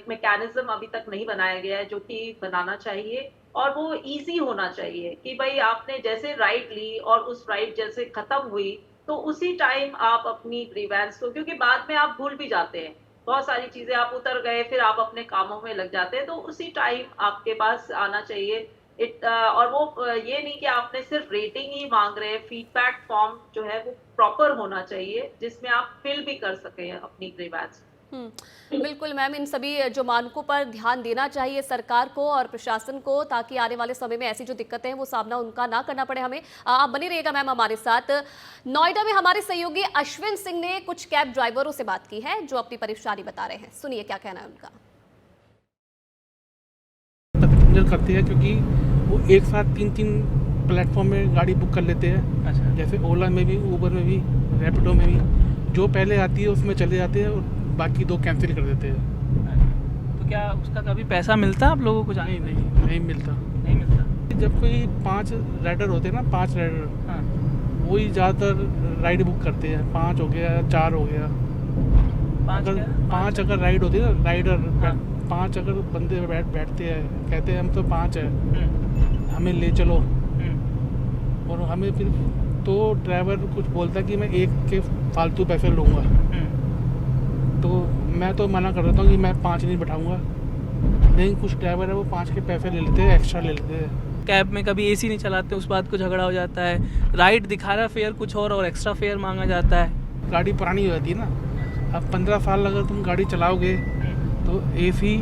मैकेनिज्म अभी तक नहीं बनाया गया है जो कि बनाना चाहिए। और वो इजी होना चाहिए कि भाई आपने जैसे राइड ली और उस राइड जैसे खत्म हुई तो उसी टाइम आप अपनी ग्रीवेंस को, क्योंकि बाद में आप भूल भी जाते हैं बहुत सारी चीजें आप उतर गए, फिर आप अपने कामों में लग जाते हैं, तो उसी टाइम आपके पास आना चाहिए। और वो ये नहीं कि आपने सिर्फ रेटिंग ही मांग रहे हैं, फीडबैक फॉर्म जो है वो प्रॉपर होना चाहिए जिसमें आप फिल भी कर सकें अपनी ग्रीवेंस। बिल्कुल मैम, इन सभी जो मानकों पर ध्यान देना चाहिए सरकार को और प्रशासन को, ताकि आने वाले समय में ऐसी जो दिक्कतें हैं वो सामना उनका ना करना पड़े हमें। आप बने रहिएगा मैम हमारे साथ। नोएडा में हमारे सहयोगी अश्विन सिंह ने कुछ कैब ड्राइवरों से बात की है जो अपनी परेशानी बता रहे हैं। सुनिए क्या कहना है उनका। करते हैं क्योंकि वो एक साथ 3 प्लेटफॉर्म में गाड़ी बुक कर लेते हैं। अच्छा। जैसे ओला में भी, ऊबर में भी, रैपिडो में भी, जो पहले आती है उसमें चले जाते हैं और बाकी 2 कैंसिल कर देते हैं। तो क्या उसका कभी पैसा मिलता है आप लोगों को? नहीं मिलता। नहीं मिलता। जब कोई 5 राइडर होते हैं ना, 5 राइडर, हाँ, वही ज़्यादातर राइड बुक करते हैं। 5 हो गया, 4 हो गया। 5 अगर राइड होती है ना, राइडर, हाँ, 5 अगर बंदे बैठते हैं, कहते हैं हम तो 5 है, हमें ले चलो, और हमें फिर तो ड्राइवर कुछ बोलता है कि मैं 1 के फालतू पैसे लूँगा, तो मैं तो मना कर देता हूँ कि मैं 5 नहीं बैठाऊँगा। लेकिन कुछ ड्राइवर है वो 5 के पैसे ले लेते हैं, एक्स्ट्रा ले लेते हैं। कैब में कभी एसी नहीं चलाते, उस बात को झगड़ा हो जाता है। राइड दिखा रहा फेयर कुछ और एक्स्ट्रा फेयर मांगा जाता है। गाड़ी पुरानी हो जाती है ना, अब 15 साल अगर तुम गाड़ी चलाओगे तो एसी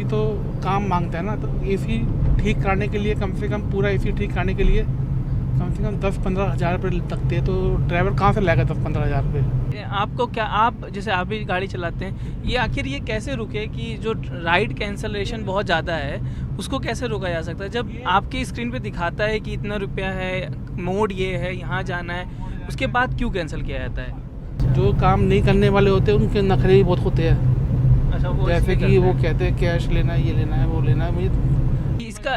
तो काम मांगता है ना, तो एसी ठीक कराने के लिए कम से कम, पूरा एसी ठीक कराने के लिए कम से कम 10-15 हज़ार रुपये लगते हैं। तो ड्राइवर कहाँ से लाएगा 10-15 हज़ार रुपये? आपको क्या, आप जैसे आप भी गाड़ी चलाते हैं, ये आखिर ये कैसे रुके कि जो राइड कैंसलेशन बहुत ज़्यादा है उसको कैसे रोका जा सकता है? जब आपकी स्क्रीन पे दिखाता है कि इतना रुपया है, मोड ये है, यहाँ जाना है, उसके बाद क्यों कैंसिल किया जाता है? जो काम नहीं करने वाले होते हैं उनके नखरे भी बहुत होते हैं। अच्छा, जैसे कि वो कहते हैं कैश लेना है, ये लेना है, वो लेना है। मुझे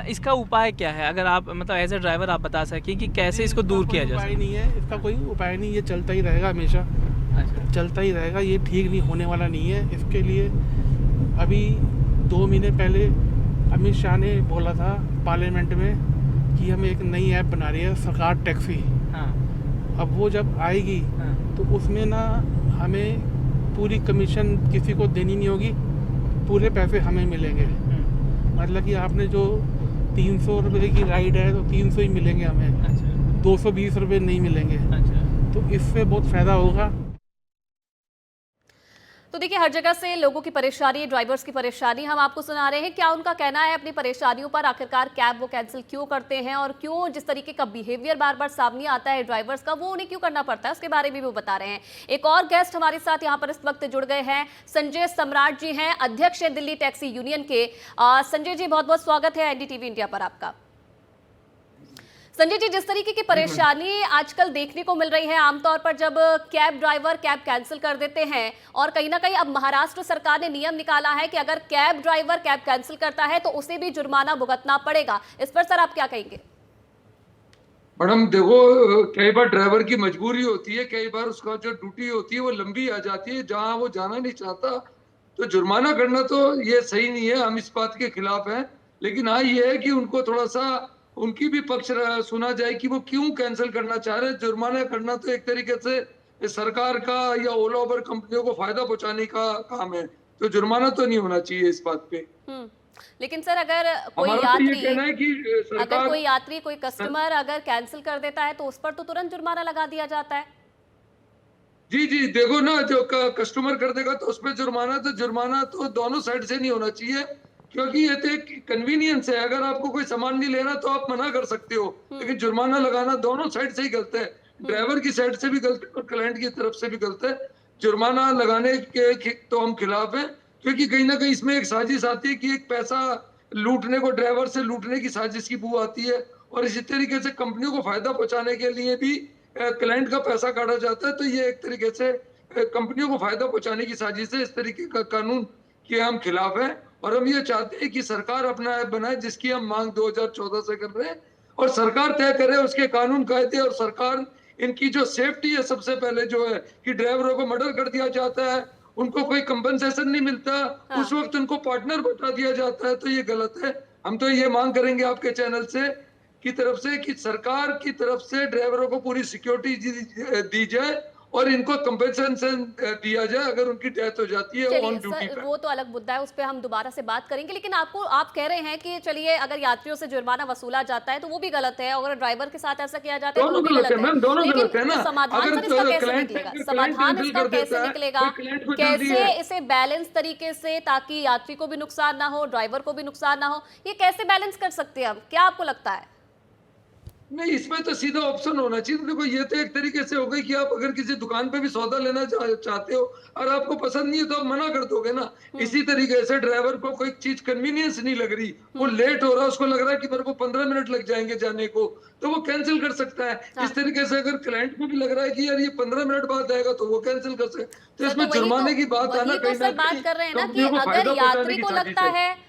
इसका उपाय क्या है? अगर आप मतलब एज ए ड्राइवर आप बता सकें कि कैसे इसको दूर किया जा सकता है? उपाय नहीं है इसका, कोई उपाय नहीं, ये चलता ही रहेगा हमेशा। अच्छा। चलता ही रहेगा, ये ठीक नहीं होने वाला नहीं है। इसके लिए अभी 2 महीने पहले अमित शाह ने बोला था पार्लियामेंट में कि हम एक नई ऐप बना रही है सरकार टैक्सी। हाँ। अब वो जब आएगी, हाँ, तो उसमें ना हमें पूरी कमीशन किसी को देनी नहीं होगी, पूरे पैसे हमें मिलेंगे। मतलब कि आपने जो 300 रुपये की राइड है तो 300 ही मिलेंगे हमें। अच्छा। 220 रुपये नहीं मिलेंगे। अच्छा। तो इससे बहुत फ़ायदा होगा। तो देखिए, हर जगह से लोगों की परेशानी, ड्राइवर्स की परेशानी हम आपको सुना रहे हैं। क्या उनका कहना है अपनी परेशानियों पर, आखिरकार कैब वो कैंसिल क्यों करते हैं और क्यों जिस तरीके का बिहेवियर बार बार सामने आता है ड्राइवर्स का, वो उन्हें क्यों करना पड़ता है, उसके बारे में भी वो बता रहे हैं। एक और गेस्ट हमारे साथ यहाँ पर इस वक्त जुड़ गए हैं, संजय सम्राट जी हैं, अध्यक्ष हैं दिल्ली टैक्सी यूनियन के। संजय जी, बहुत बहुत स्वागत है एनडीटीवी इंडिया पर आपका। संजय जी, जिस तरीके की परेशानी आजकल देखने को मिल रही है, आमतौर पर जब कैब ड्राइवर कैब कैंसिल कर देते हैं, और कहीं ना कहीं अब महाराष्ट्र सरकार ने नियम निकाला है कि अगर कैब ड्राइवर कैब कैंसिल करता है तो उसे भी जुर्माना भुगतना पड़ेगा, इस पर सर आप क्या कहेंगे? मैडम देखो, कई बार ड्राइवर की मजबूरी होती है, कई बार उसका जो ड्यूटी होती है वो लंबी आ जाती है, जहां वो जाना नहीं चाहता, तो जुर्माना करना तो ये सही नहीं है, हम इस बात के खिलाफ हैं। लेकिन हाँ, ये है कि उनको थोड़ा सा उनकी भी पक्ष सुना जाए कि वो क्यों कैंसिल करना चाह रहे हैं। जुर्माना करना तो एक तरीके से सरकार का या ओला उबर कंपनियों को फायदा पहुंचाने का काम है, तो जुर्माना तो नहीं होना चाहिए इस बात पे। लेकिन सर, अगर कोई यात्री, कोई कस्टमर अगर कैंसिल कर देता है तो उस पर तो तुरंत जुर्माना लगा दिया जाता है। जी जी, देखो ना, जो कस्टमर कर देगा तो उस पर जुर्माना तो दोनों साइड से नहीं होना चाहिए, क्योंकि ये तो एक कन्वीनियंस है। अगर आपको कोई सामान नहीं लेना तो आप मना कर सकते हो, लेकिन जुर्माना लगाना दोनों साइड से ही गलत है, ड्राइवर की साइड से भी गलत है और क्लाइंट की तरफ से भी गलत है। जुर्माना लगाने के तो हम खिलाफ हैं, क्योंकि कहीं ना कहीं इसमें एक साजिश आती है कि एक पैसा लूटने को, ड्राइवर से लूटने की साजिश की बू आती है, और इसी तरीके से कंपनियों को फायदा पहुंचाने के लिए भी क्लाइंट का पैसा काटा जाता है। तो ये एक तरीके से कंपनियों को फायदा पहुंचाने की साजिश है। इस तरीके का कानून के हम खिलाफ हैं, और हम ये चाहते हैं कि सरकार अपना ऐप बनाए, जिसकी हम मांग 2014 से कर रहे हैं, और सरकार तय करे उसके कानून कायदे, और सरकार इनकी जो सेफ्टी है, सबसे पहले जो है कि ड्राइवरों को मर्डर कर दिया जाता है, उनको कोई कंपनसेशन नहीं मिलता, हाँ, उस वक्त उनको पार्टनर बता दिया जाता है, तो ये गलत है। हम तो ये मांग करेंगे आपके चैनल से की तरफ से कि सरकार की तरफ से ड्राइवरों को पूरी सिक्योरिटी दी जाए, और इनको कंपेंसेशन दिया जाए अगर उनकी डेथ हो जाती है ऑन ड्यूटी पे। वो तो अलग मुद्दा है, उस पर हम दोबारा से बात करेंगे। लेकिन आप कह रहे हैं कि चलिए अगर यात्रियों से जुर्माना वसूला जाता है तो वो भी गलत है, और ड्राइवर के साथ ऐसा किया जाता है तो वो भी गलत है। लेकिन समाधान सर इसका कैसे निकलेगा? समाधान इसका कैसे निकलेगा? कैसे इसे बैलेंस तरीके से, ताकि यात्री को भी नुकसान ना हो, ड्राइवर को भी नुकसान ना हो, ये कैसे बैलेंस कर सकते हैं हम? क्या आपको लगता है? नहीं, इसमें तो सीधा ऑप्शन होना चाहिए। देखो ये तो एक तरीके से हो गई कि आप अगर किसी दुकान पे भी सौदा लेना चाहते हो और आपको पसंद नहीं है तो आप मना कर दोगे ना। इसी तरीके से ड्राइवर को कोई चीज कन्वीनियंस नहीं लग रही, वो लेट हो रहा है, उसको लग रहा है कि मेरे को 15 मिनट लग जाएंगे जाने को, तो वो कैंसिल कर सकता है। इस तरीके से अगर क्लाइंट को भी लग रहा है कि यार ये 15 मिनट बाद आएगा तो वो कैंसिल कर सकते। तो इसमें जुर्माने की बात आना कहीं ना बात कर रहे हैं ना कि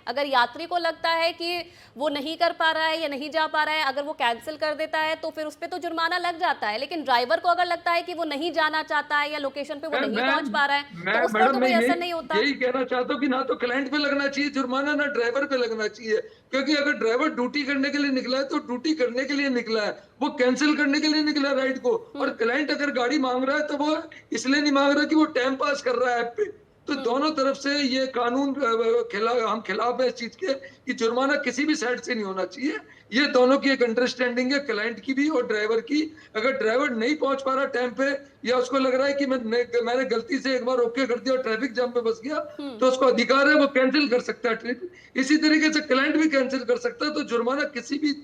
अगर यात्री को लगता है कि वो नहीं कर पा रहा है या नहीं जा पा रहा है, अगर वो कैंसिल कर देता है तो फिर उस पे तो जुर्माना लग जाता है। लेकिन ड्राइवर को अगर लगता है कि वो नहीं जाना चाहता है या लोकेशन पे वो नहीं पहुंच पा रहा है तो उस पर तो कोई असर नहीं होता। यही कहना चाहता हूँ कि ना तो क्लाइंट पे लगना चाहिए जुर्माना, ना ड्राइवर पे लगना चाहिए। क्योंकि अगर ड्राइवर ड्यूटी करने के लिए निकला है तो ड्यूटी करने के लिए निकला है, वो कैंसिल करने के लिए निकला राइड को। और क्लाइंट अगर गाड़ी मांग रहा है तो वो इसलिए नहीं मांग रहा कि वो टाइम पास कर रहा है ऐप पे। तो दोनों तरफ से ये कानून हम खिलाफ है इस चीज के कि जुर्माना किसी भी साइड से नहीं होना चाहिए। ये दोनों की एक अंडरस्टैंडिंग है, क्लाइंट की भी और ड्राइवर की। अगर ड्राइवर नहीं पहुंच पा रहा टाइम पे या उसको लग रहा है कि मैंने गलती से एक बार ओके कर दिया और ट्रैफिक जाम पे फंस गया, तो उसको अधिकार है, वो कैंसिल कर सकता है ट्रिप। इसी तरीके से क्लाइंट भी कैंसिल कर सकता है। तो जुर्माना किसी भी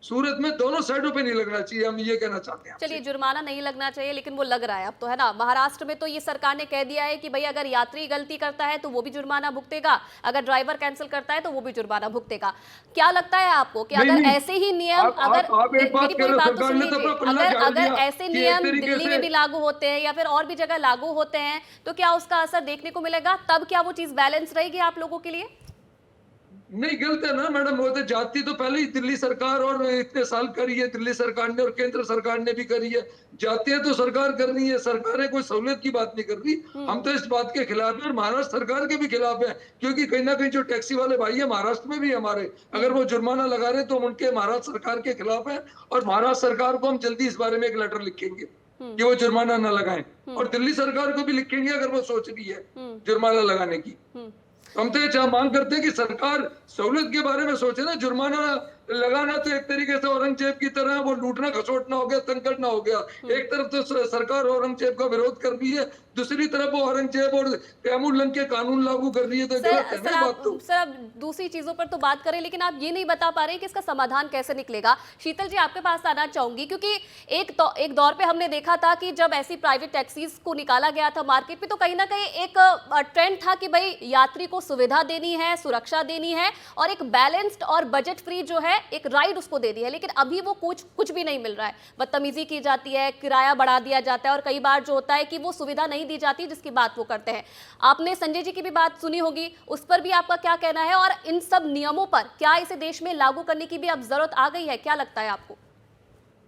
सूरत में दोनों साइडों पे नहीं लगना चाहिए, हम ये कहना चाहते हैं। चलिए, जुर्माना नहीं लगना चाहिए लेकिन वो लग रहा है अब तो, है ना। महाराष्ट्र में तो ये सरकार ने कह दिया है कि भाई अगर यात्री गलती करता है तो वो भी जुर्माना भुगतेगा, अगर ड्राइवर कैंसिल करता है तो वो भी जुर्माना भुगतेगा। क्या लगता है आपको कि अगर ऐसे ही नियम, अगर मेरी पूरी बात तो सुन लीजिए, अगर ऐसे नियम दिल्ली में भी लागू होते हैं या फिर और भी जगह लागू होते हैं तो क्या उसका असर देखने को मिलेगा? तब क्या वो चीज बैलेंस रहेगी आप लोगों के लिए? नहीं, गलत है ना मैडम। वो तो जाती तो पहले ही दिल्ली सरकार और इतने साल करी है दिल्ली सरकार ने और केंद्र सरकार ने भी करी है। जाती है तो सरकार कर रही है, सरकारें कोई सहूलियत की बात नहीं कर रही। हम तो इस बात के खिलाफ है और महाराष्ट्र सरकार के भी खिलाफ है, क्योंकि कहीं ना कहीं जो टैक्सी वाले भाई है महाराष्ट्र में भी हमारे, अगर वो जुर्माना लगा रहे तो हम उनके महाराष्ट्र सरकार के खिलाफ है। और महाराष्ट्र सरकार को हम जल्दी इस बारे में एक लेटर लिखेंगे कि वो जुर्माना न लगाएं, और दिल्ली सरकार को भी लिखेंगे अगर वो सोच रही है जुर्माना लगाने की। हम तो ये मांग करते हैं कि सरकार सहूलियत के बारे में सोचे ना। जुर्माना लगाना तो एक तरीके से औरंगजेब की तरह वो लूटना खसोटना हो गया, तंग करना हो गया। एक तरफ तो सरकार औरंगजेब का विरोध कर रही है, दूसरी तरफ वो औरंगजेब और तैमूर के कानून लागू कर रही है। तो गलत है ना बात। तो सर, आप दूसरी चीजों पर तो बात करें लेकिन आप ये नहीं बता पा रहे कि इसका समाधान कैसे निकलेगा। शीतल जी, आपके पास आना चाहूंगी, क्योंकि एक दौर पे हमने देखा था कि जब ऐसी प्राइवेट टैक्सीज को निकाला गया था मार्केट में तो कहीं ना कहीं एक ट्रेंड था कि भाई यात्री को सुविधा देनी है, सुरक्षा देनी है और एक बैलेंस्ड और बजट फ्री जो है एक राइड उसको दे दी है। लेकिन अभी वो कुछ भी नहीं मिल रहा है, बदतमीजी की जाती है, किराया बढ़ा दिया जाता है और कई बार जो होता है कि वो सुविधा नहीं दी जाती जिसकी बात वो करते हैं। आपने संजय जी की भी बात सुनी होगी, उस पर भी आपका क्या कहना है? और इन सब नियमों पर क्या इसे देश में लागू करने की भी अब जरूरत आ गई है? क्या लगता है आपको?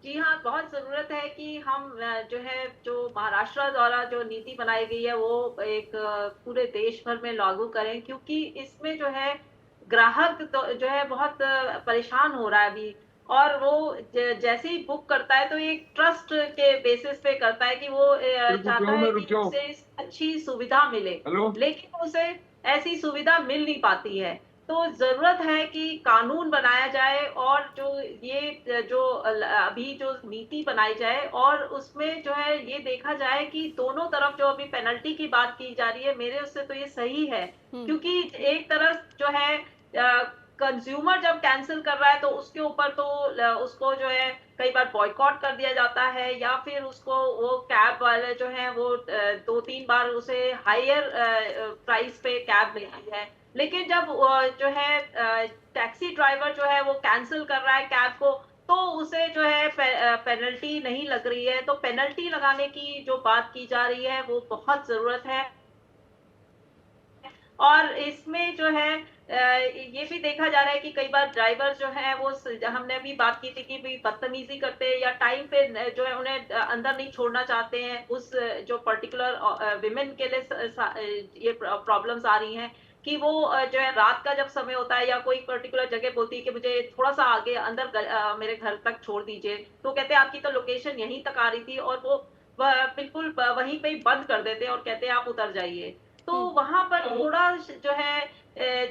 जी हाँ, बहुत ज़रूरत है कि हम जो महाराष्ट्र द्वारा जो नीति बनाई गई है वो एक पूरे देश भर में लागू करें, क्योंकि इसमें जो है ग्राहक तो जो है बहुत परेशान हो रहा है अभी। और वो जैसे ही बुक करता है तो एक ट्रस्ट के बेसिस पे करता है कि वो चाहता है कि उसे अच्छी सुविधा मिले, लेकिन उसे ऐसी सुविधा मिल नहीं पाती है। तो जरूरत है कि कानून बनाया जाए और जो अभी जो नीति बनाई जाए और उसमें जो है ये देखा जाए कि दोनों तरफ जो अभी पेनल्टी की बात की जा रही है, मेरे उससे तो ये सही है। क्योंकि एक तरफ जो है कंज्यूमर जब कैंसिल कर रहा है तो उसके ऊपर तो उसको जो है कई बार बॉयकॉट कर दिया जाता है, या फिर उसको वो कैब वाले जो है वो 2-3 बार उसे हायर प्राइस पे कैब मिलती है। लेकिन जब जो है टैक्सी ड्राइवर जो है वो कैंसिल कर रहा है कैब को तो उसे जो है पेनल्टी नहीं लग रही है। तो पेनल्टी लगाने की जो बात की जा रही है वो बहुत जरूरत है। और इसमें जो है ये भी देखा जा रहा है कि कई बार ड्राइवर जो है वो, हमने भी बात की थी कि भी बदतमीजी करते हैं या टाइम पे जो है उन्हें अंदर नहीं छोड़ना चाहते हैं। उस जो पर्टिकुलर विमेन के लिए ये प्रॉब्लम्स आ रही हैं कि वो जो है रात का जब समय होता है या कोई पर्टिकुलर जगह बोलती है कि मुझे थोड़ा सा आगे अंदर मेरे घर तक छोड़ दीजिए, तो कहते हैं आपकी तो लोकेशन यहीं तक आ रही थी और वो बिल्कुल वहीं पे ही बंद कर देते हैं और कहते हैं आप उतर जाइए। तो वहां पर थोड़ा जो है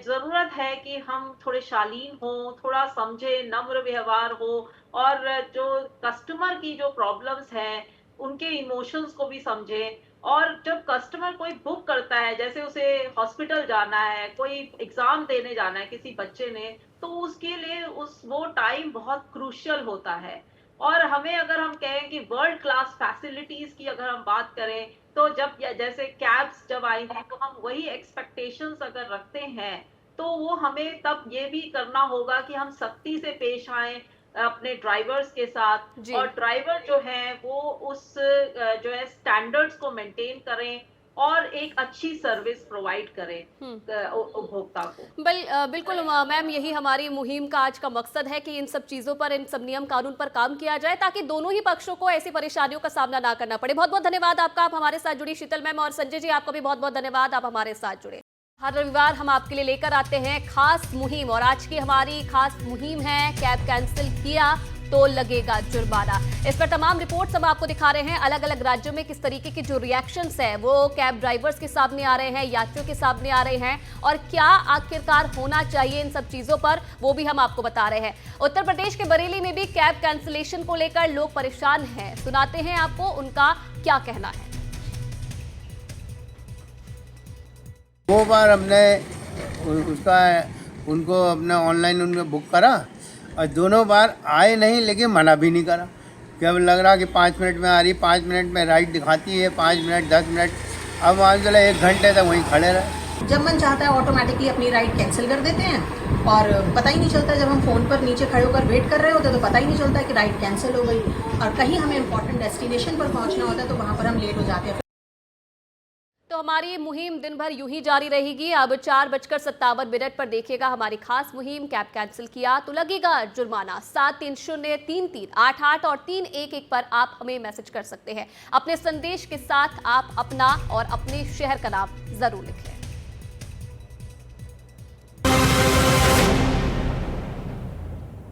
जरूरत है कि हम थोड़े शालीन हो, थोड़ा समझे, नम्र व्यवहार हो और जो कस्टमर की जो प्रॉब्लम्स हैं उनके इमोशंस को भी समझें। और जब कस्टमर कोई बुक करता है, जैसे उसे हॉस्पिटल जाना है, कोई एग्जाम देने जाना है किसी बच्चे ने, तो उसके लिए वो टाइम बहुत क्रूशियल होता है। और हमें अगर हम कहें कि वर्ल्ड क्लास फैसिलिटीज की अगर हम बात करें, तो जब जैसे कैब्स जब आई हैं तो हम वही एक्सपेक्टेशंस अगर रखते हैं तो वो हमें तब ये भी करना होगा कि हम सख्ती से पेश आए अपने ड्राइवर्स के साथ, और ड्राइवर जो है वो उस जो है स्टैंडर्ड्स को मेंटेन करें और एक अच्छी सर्विस प्रोवाइड करें उपभोक्ता को। बिल्कुल मैम, यही हमारी मुहिम का आज का मकसद है कि इन सब चीज़ों पर, इन सब नियम कानून पर काम किया जाए ताकि दोनों ही पक्षों को ऐसी परेशानियों का सामना ना करना पड़े। बहुत बहुत धन्यवाद आपका, आप हमारे साथ जुड़ी शीतल मैम, और संजय जी आपका भी बहुत बहुत धन्यवाद, आप हमारे साथ जुड़े। हर रविवार हम आपके लिए लेकर आते हैं खास मुहिम, और आज की हमारी खास मुहिम है कैब कैंसिल किया तो लगेगा जुर्माना। इस पर तमाम रिपोर्ट्स हम आपको दिखा रहे हैं। अलग अलग राज्यों में किस तरीके के जो रिएक्शंस हैं वो कैब ड्राइवर्स के सामने आ रहे हैं, यात्रियों के सामने आ रहे हैं, और क्या आखिरकार होना चाहिए इन सब चीजों पर, वो भी हम आपको बता रहे हैं। उत्तर प्रदेश के बरेली में भी कैब कैंसिलेशन को लेकर लोग परेशान हैं। सुनाते हैं आपको उनका क्या कहना है। 2 बार हमने उनको अपने ऑनलाइन उनमें बुक करा और दोनों बार आए नहीं, लेकिन मना भी नहीं करा। जब लग रहा कि 5 मिनट में आ रही, 5 मिनट में राइड दिखाती है, 5 मिनट 10 मिनट, अब मान चला 1 घंटे तक वहीं खड़े रहे। जब मन चाहता है ऑटोमेटिकली अपनी राइड कैंसिल कर देते हैं और पता ही नहीं चलता। जब हम फ़ोन पर नीचे खड़े होकर वेट कर रहे होते हैं तो पता ही नहीं चलता कि राइड कैंसिल हो गई, और कहीं हमें इंपॉर्टेंट डेस्टिनेशन पर पहुंचना होता है तो वहाँ पर हम लेट हो जाते हैं। तो हमारी ये मुहिम दिन भर यूं ही जारी रहेगी। अब 4:57 पर देखिएगा हमारी खास मुहिम कैब कैंसिल किया तो लगेगा जुर्माना। 730338 और 311 पर आप हमें मैसेज कर सकते हैं। अपने संदेश के साथ आप अपना और अपने शहर का नाम जरूर लिखें।